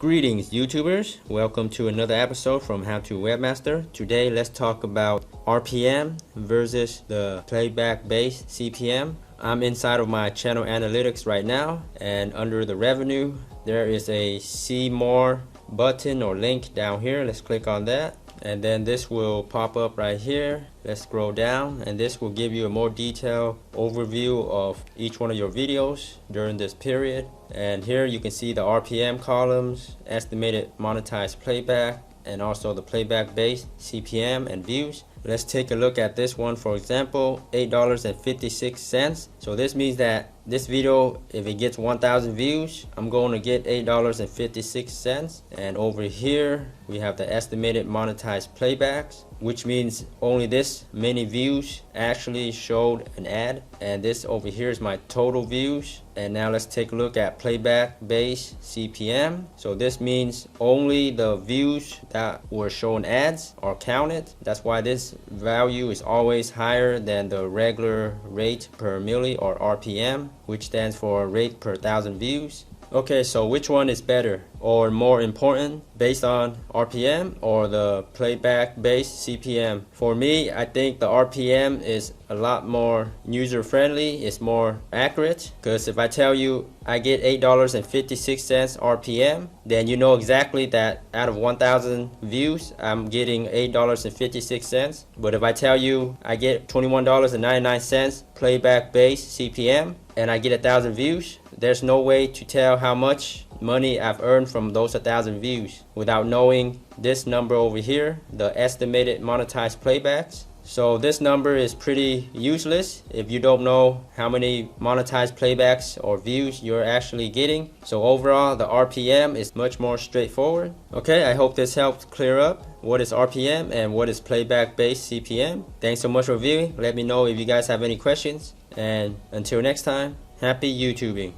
Greetings YouTubers, welcome to another episode from How to Webmaster. Today let's talk about RPM versus the playback-based CPM. I'm inside of my channel analytics right now, and under the revenue there is a see more button or link down here. Let's click on that, and then this will pop up right here. Let's scroll down, and this will give you a more detailed overview of each one of your videos during this period. And here you can see the RPM columns, estimated monetized playback, and also the playback based CPM and views. Let's take a look at this one. For example, $8.56. So this means that this video, if it gets 1,000 views, I'm going to get $8.56. And over here we have the estimated monetized playbacks, which means only this many views actually showed an ad. And this over here is my total views. And now let's take a look at playback based CPM. So this means only the views that were shown ads are counted. That's why this value is always higher than the regular rate per milli, or RPM, which stands for rate per 1,000 views. Okay, so which one is better or more important, based on RPM or the playback based CPM? For me, I think the RPM is a lot more user friendly, it's more accurate, because if I tell you I get $8.56 RPM, then you know exactly that out of 1,000 views I'm getting $8.56. But if I tell you I get $21.99 playback based CPM and I get 1,000 views, there's no way to tell how much money I've earned from those 1,000 views without knowing this number over here, the estimated monetized playbacks. So this number is pretty useless if you don't know how many monetized playbacks or views you're actually getting. So overall, the RPM is much more straightforward. Okay, I hope this helped clear up what is RPM and what is playback based CPM. Thanks so much for viewing. Let me know if you guys have any questions, and until next time, happy YouTubing.